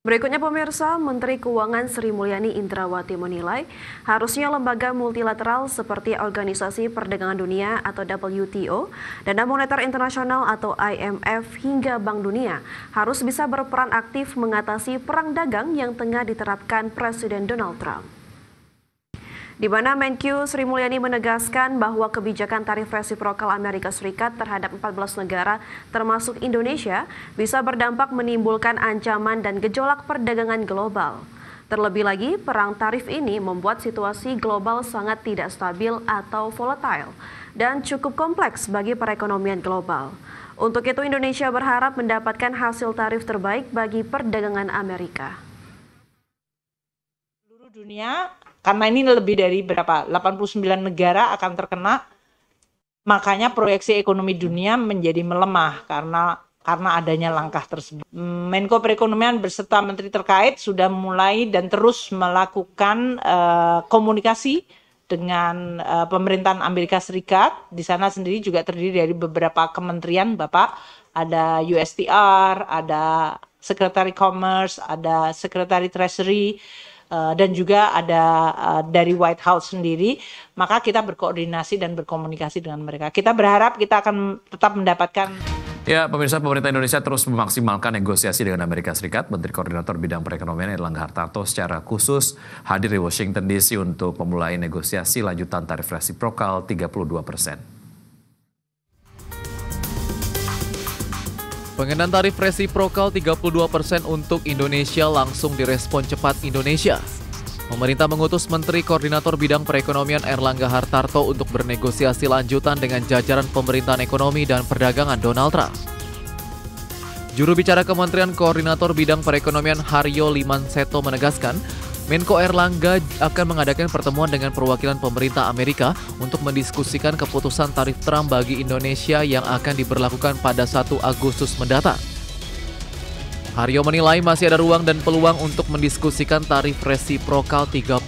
Berikutnya pemirsa, Menteri Keuangan Sri Mulyani Indrawati menilai harusnya lembaga multilateral seperti Organisasi Perdagangan Dunia atau WTO, Dana Moneter Internasional atau IMF hingga Bank Dunia harus bisa berperan aktif mengatasi perang dagang yang tengah diterapkan Presiden Donald Trump. Di mana Menkyu Sri Mulyani menegaskan bahwa kebijakan tarif resiprokal Amerika Serikat terhadap 14 negara termasuk Indonesia bisa berdampak menimbulkan ancaman dan gejolak perdagangan global. Terlebih lagi, perang tarif ini membuat situasi global sangat tidak stabil atau volatile dan cukup kompleks bagi perekonomian global. Untuk itu Indonesia berharap mendapatkan hasil tarif terbaik bagi perdagangan Amerika. Seluruh dunia, karena ini lebih dari 89 negara akan terkena, makanya proyeksi ekonomi dunia menjadi melemah karena adanya langkah tersebut. Menko Perekonomian beserta menteri terkait sudah mulai dan terus melakukan komunikasi dengan pemerintahan Amerika Serikat. Di sana sendiri juga terdiri dari beberapa kementerian, Bapak. Ada USTR, ada Secretary Commerce, ada Secretary Treasury, dan juga ada dari White House sendiri, maka kita berkoordinasi dan berkomunikasi dengan mereka. Kita berharap kita akan tetap mendapatkan. Ya, pemirsa, pemerintah Indonesia terus memaksimalkan negosiasi dengan Amerika Serikat. Menteri Koordinator Bidang Perekonomian Erlangga Hartarto secara khusus hadir di Washington DC untuk memulai negosiasi lanjutan tarif resiprokal 32%. Pengenaan tarif resiprokal 32% untuk Indonesia langsung direspon cepat Indonesia. Pemerintah mengutus Menteri Koordinator Bidang Perekonomian Erlangga Hartarto untuk bernegosiasi lanjutan dengan jajaran pemerintahan ekonomi dan perdagangan Donald Trump. Juru bicara Kementerian Koordinator Bidang Perekonomian Haryo Limanseto menegaskan, Menko Erlangga akan mengadakan pertemuan dengan perwakilan pemerintah Amerika untuk mendiskusikan keputusan tarif Trump bagi Indonesia yang akan diberlakukan pada 1 Agustus mendatang. Haryo menilai masih ada ruang dan peluang untuk mendiskusikan tarif resiprokal 32%.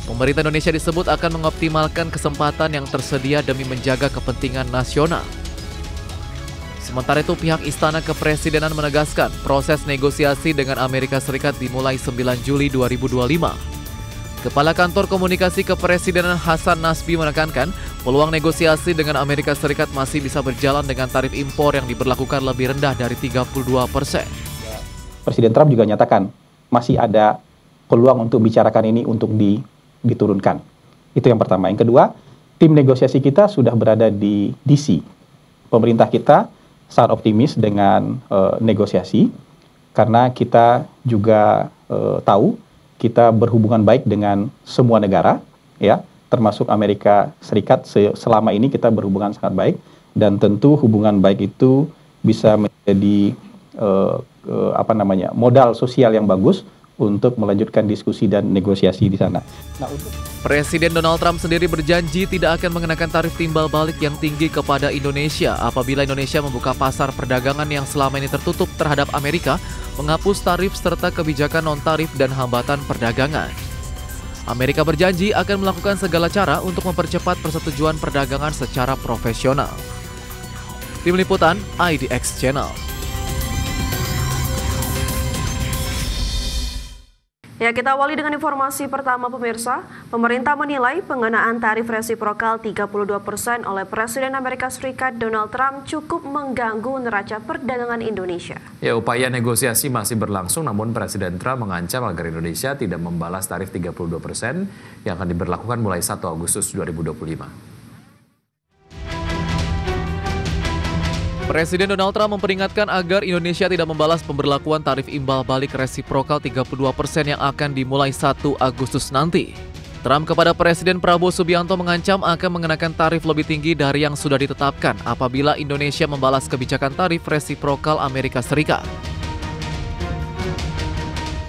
Pemerintah Indonesia disebut akan mengoptimalkan kesempatan yang tersedia demi menjaga kepentingan nasional. Sementara itu pihak Istana Kepresidenan menegaskan proses negosiasi dengan Amerika Serikat dimulai 9 Juli 2025. Kepala Kantor Komunikasi Kepresidenan Hasan Nasbi menekankan peluang negosiasi dengan Amerika Serikat masih bisa berjalan dengan tarif impor yang diberlakukan lebih rendah dari 32%. Presiden Trump juga nyatakan masih ada peluang untuk bicarakan ini untuk diturunkan. Itu yang pertama. Yang kedua, tim negosiasi kita sudah berada di DC. Pemerintah kita sangat optimis dengan negosiasi karena kita juga tahu kita berhubungan baik dengan semua negara, ya, termasuk Amerika Serikat. Selama ini kita berhubungan sangat baik dan tentu hubungan baik itu bisa menjadi modal sosial yang bagus untuk melanjutkan diskusi dan negosiasi di sana. Presiden Donald Trump sendiri berjanji tidak akan mengenakan tarif timbal balik yang tinggi kepada Indonesia apabila Indonesia membuka pasar perdagangan yang selama ini tertutup terhadap Amerika, menghapus tarif serta kebijakan non-tarif dan hambatan perdagangan. Amerika berjanji akan melakukan segala cara untuk mempercepat persetujuan perdagangan secara profesional. Tim Liputan IDX Channel. Ya, kita awali dengan informasi pertama pemirsa. Pemerintah menilai pengenaan tarif resiprokal 32% oleh Presiden Amerika Serikat Donald Trump cukup mengganggu neraca perdagangan Indonesia. Ya, upaya negosiasi masih berlangsung, namun Presiden Trump mengancam agar Indonesia tidak membalas tarif 32% yang akan diberlakukan mulai 1 Agustus 2025. Presiden Donald Trump memperingatkan agar Indonesia tidak membalas pemberlakuan tarif imbal balik resiprokal 32% yang akan dimulai 1 Agustus nanti. Trump kepada Presiden Prabowo Subianto mengancam akan mengenakan tarif lebih tinggi dari yang sudah ditetapkan apabila Indonesia membalas kebijakan tarif resiprokal Amerika Serikat.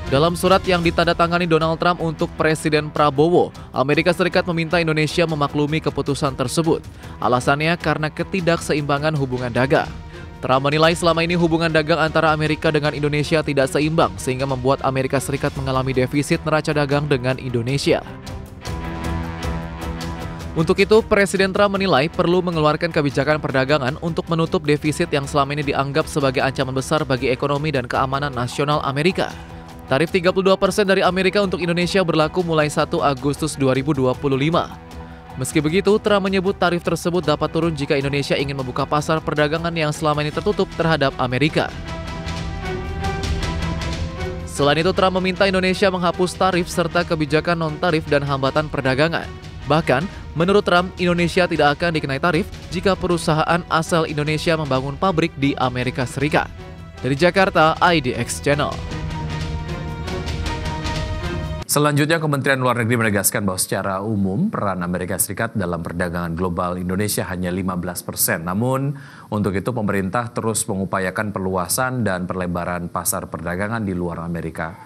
Dalam surat yang ditandatangani Donald Trump untuk Presiden Prabowo, Amerika Serikat meminta Indonesia memaklumi keputusan tersebut. Alasannya karena ketidakseimbangan hubungan dagang. Trump menilai selama ini hubungan dagang antara Amerika dengan Indonesia tidak seimbang sehingga membuat Amerika Serikat mengalami defisit neraca dagang dengan Indonesia. Untuk itu, Presiden Trump menilai perlu mengeluarkan kebijakan perdagangan untuk menutup defisit yang selama ini dianggap sebagai ancaman besar bagi ekonomi dan keamanan nasional Amerika. Tarif 32% dari Amerika untuk Indonesia berlaku mulai 1 Agustus 2025. Meski begitu, Trump menyebut tarif tersebut dapat turun jika Indonesia ingin membuka pasar perdagangan yang selama ini tertutup terhadap Amerika. Selain itu, Trump meminta Indonesia menghapus tarif serta kebijakan non-tarif dan hambatan perdagangan. Bahkan, menurut Trump, Indonesia tidak akan dikenai tarif jika perusahaan asal Indonesia membangun pabrik di Amerika Serikat. Dari Jakarta, IDX Channel. Selanjutnya, Kementerian Luar Negeri menegaskan bahwa secara umum peran Amerika Serikat dalam perdagangan global Indonesia hanya 15%. Namun, untuk itu pemerintah terus mengupayakan perluasan dan perlebaran pasar perdagangan di luar Amerika.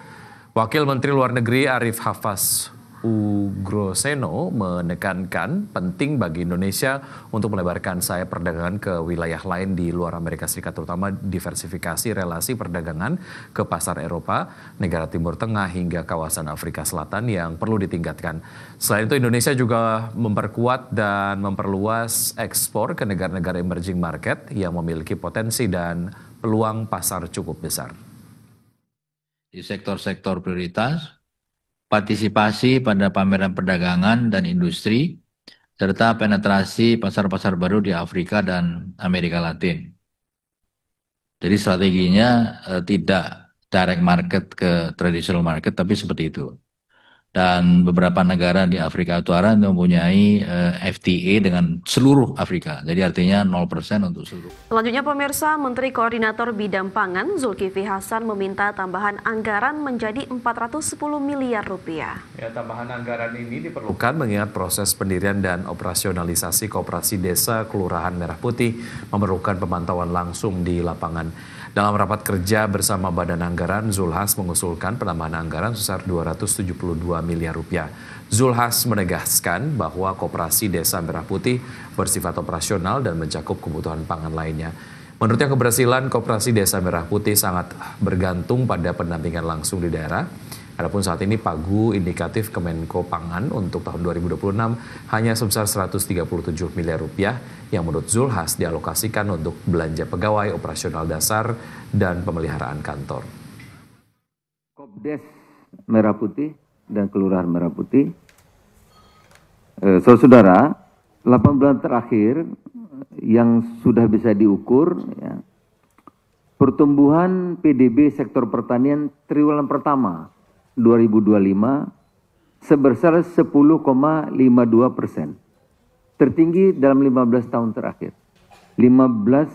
Wakil Menteri Luar Negeri Arif Hafaz Ugroseno menekankan penting bagi Indonesia untuk melebarkan sayap perdagangan ke wilayah lain di luar Amerika Serikat, terutama diversifikasi relasi perdagangan ke pasar Eropa, negara Timur Tengah hingga kawasan Afrika Selatan yang perlu ditingkatkan. Selain itu, Indonesia juga memperkuat dan memperluas ekspor ke negara-negara emerging market yang memiliki potensi dan peluang pasar cukup besar. Di sektor-sektor prioritas, partisipasi pada pameran perdagangan dan industri, serta penetrasi pasar-pasar baru di Afrika dan Amerika Latin. Jadi strateginya tidak direct market ke traditional market, tapi seperti itu. Dan beberapa negara di Afrika Utara mempunyai FTA dengan seluruh Afrika. Jadi artinya 0% untuk seluruh. Selanjutnya pemirsa, Menteri Koordinator Bidang Pangan Zulkifli Hasan meminta tambahan anggaran menjadi 410 miliar rupiah. Ya, tambahan anggaran ini diperlukan mengingat proses pendirian dan operasionalisasi Koperasi Desa Kelurahan Merah Putih memerlukan pemantauan langsung di lapangan. Dalam rapat kerja bersama Badan Anggaran, Zulhas mengusulkan penambahan anggaran sebesar 272 miliar rupiah. Zulhas menegaskan bahwa Koperasi Desa Merah Putih bersifat operasional dan mencakup kebutuhan pangan lainnya. Menurutnya, keberhasilan Koperasi Desa Merah Putih sangat bergantung pada pendampingan langsung di daerah. Adapun saat ini pagu indikatif Kemenko Pangan untuk tahun 2026 hanya sebesar 137 miliar rupiah yang menurut Zulhas dialokasikan untuk belanja pegawai operasional dasar dan pemeliharaan kantor. Kopdes Merah Putih dan Kelurahan Merah Putih, saudara, 8 bulan terakhir yang sudah bisa diukur, ya, pertumbuhan PDB sektor pertanian triwulan pertama 2025 sebesar 10,52%, tertinggi dalam 15 tahun terakhir. 15